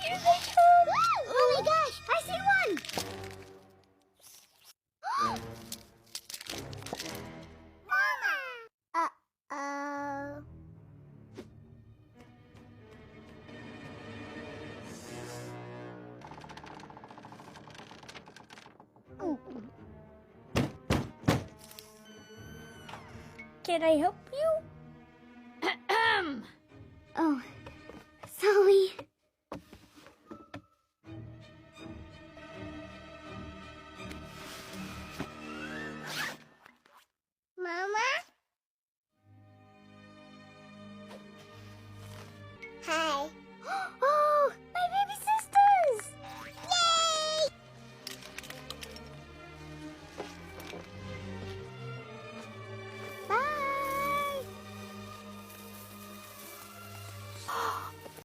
Here they come. Oh my gosh, I see one. Mama. Uh-oh. Can I help you? Oh, sorry. Mama? Hi.